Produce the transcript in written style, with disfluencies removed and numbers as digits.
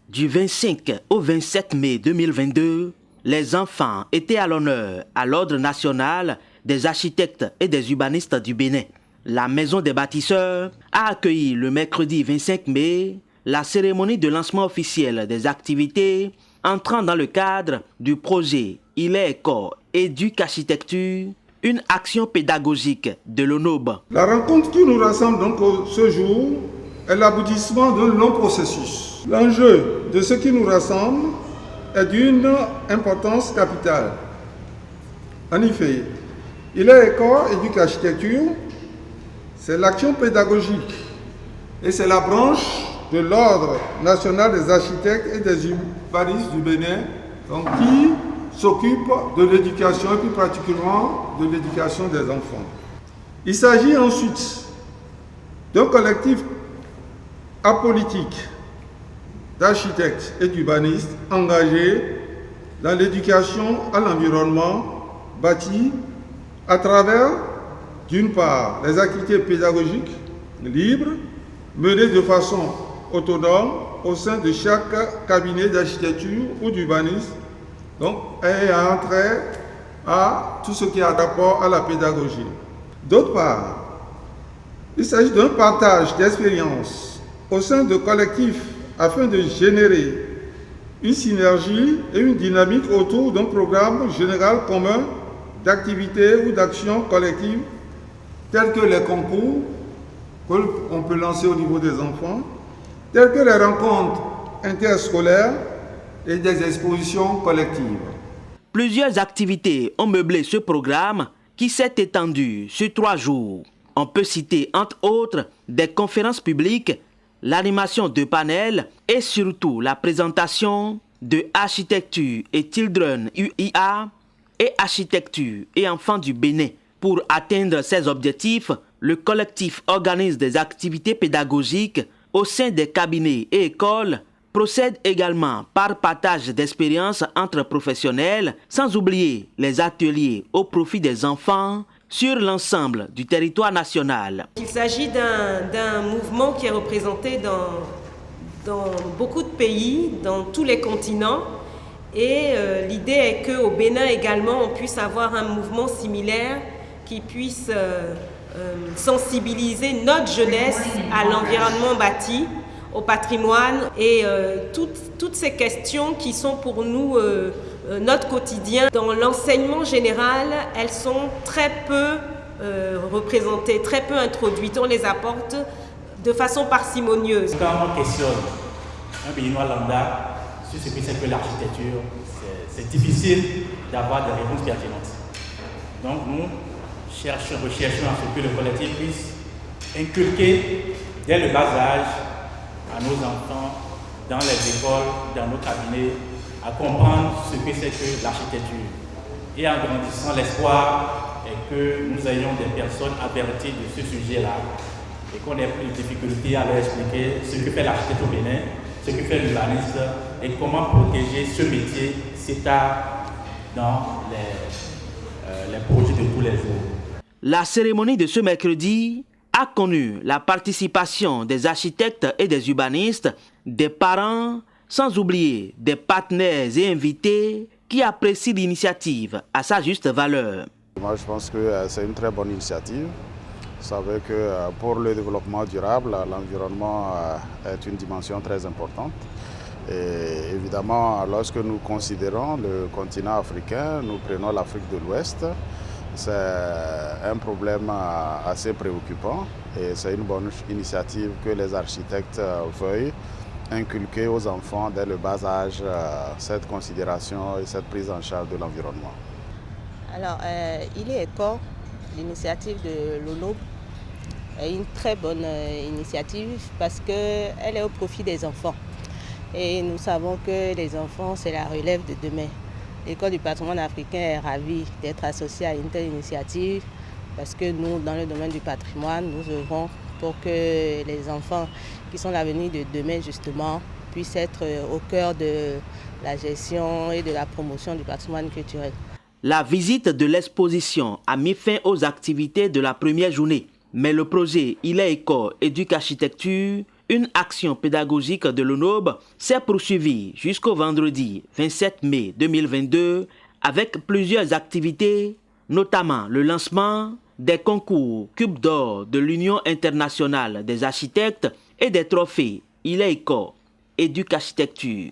Du 25 au 27 mai 2022, les enfants étaient à l'honneur à l'Ordre national des architectes et des urbanistes du Bénin. La Maison des bâtisseurs a accueilli le mercredi 25 mai la cérémonie de lancement officiel des activités entrant dans le cadre du projet Il est école éduc-architecture, une action pédagogique de l'ONOB. La rencontre qui nous rassemble donc ce jour est l'aboutissement d'un long processus. L'enjeu de ce qui nous rassemble est d'une importance capitale. En effet, Il est école éduc-architecture, c'est l'action pédagogique et c'est la branche de l'Ordre national des architectes et des urbanistes du Bénin donc, qui s'occupe de l'éducation et plus particulièrement de l'éducation des enfants. Il s'agit ensuite d'un collectif apolitique d'architectes et d'urbanistes engagés dans l'éducation à l'environnement bâti à travers, d'une part, les activités pédagogiques libres menées de façon autonome au sein de chaque cabinet d'architecture ou d'urbanisme, donc ayant trait à tout ce qui a rapport à la pédagogie. D'autre part, il s'agit d'un partage d'expériences au sein de collectifs afin de générer une synergie et une dynamique autour d'un programme général commun d'activités ou d'actions collectives tels que les concours qu'on peut lancer au niveau des enfants, tels que les rencontres interscolaires et des expositions collectives. Plusieurs activités ont meublé ce programme qui s'est étendu sur 3 jours. On peut citer entre autres des conférences publiques, l'animation de panels et surtout la présentation de Architecture et Children UIA et Architecture et Enfants du Bénin. Pour atteindre ces objectifs, le collectif organise des activités pédagogiques au sein des cabinets et écoles, procède également par partage d'expériences entre professionnels, sans oublier les ateliers au profit des enfants sur l'ensemble du territoire national. Il s'agit d'un mouvement qui est représenté dans beaucoup de pays, dans tous les continents. Et l'idée est qu'au Bénin également, on puisse avoir un mouvement similaire qui puisse sensibiliser notre jeunesse à l'environnement bâti, au patrimoine et toutes ces questions qui sont pour nous notre quotidien. Dans l'enseignement général, elles sont très peu représentées, très peu introduites. On les apporte de façon parcimonieuse. Quand on questionne un béninois lambda sur ce que c'est que l'architecture, c'est difficile d'avoir des réponses pertinentes. Donc nous recherchons à ce que le collectif puisse inculquer dès le bas âge à nos enfants, dans les écoles, dans nos cabinets, à comprendre ce que c'est que l'architecture. Et en grandissant, l'espoir est que nous ayons des personnes averties de ce sujet-là et qu'on ait plus de difficultés à leur expliquer ce que fait l'architecte au Bénin, ce que fait l'urbaniste et comment protéger ce métier, cet art dans les projets de tous les jours. La cérémonie de ce mercredi a connu la participation des architectes et des urbanistes, des parents, sans oublier des partenaires et invités qui apprécient l'initiative à sa juste valeur. Moi, je pense que c'est une très bonne initiative. Vous savez que pour le développement durable, l'environnement est une dimension très importante. Et évidemment, lorsque nous considérons le continent africain, nous prenons l'Afrique de l'Ouest. C'est un problème assez préoccupant et c'est une bonne initiative que les architectes veuillent inculquer aux enfants dès le bas âge cette considération et cette prise en charge de l'environnement. Alors, Il est école, l'initiative de l'ONOB, est une très bonne initiative parce qu'elle est au profit des enfants. Et nous savons que les enfants, c'est la relève de demain. L'École du patrimoine africain est ravie d'être associée à une telle initiative parce que nous, dans le domaine du patrimoine, nous œuvrons pour que les enfants qui sont l'avenir de demain, justement, puissent être au cœur de la gestion et de la promotion du patrimoine culturel. La visite de l'exposition a mis fin aux activités de la première journée. Mais le projet Il est école éduc-architecture une action pédagogique de l'ONOB s'est poursuivie jusqu'au vendredi 27 mai 2022 avec plusieurs activités, notamment le lancement des concours Cube d'or de l'Union internationale des architectes et des trophées Ileiko Éduc Architecture.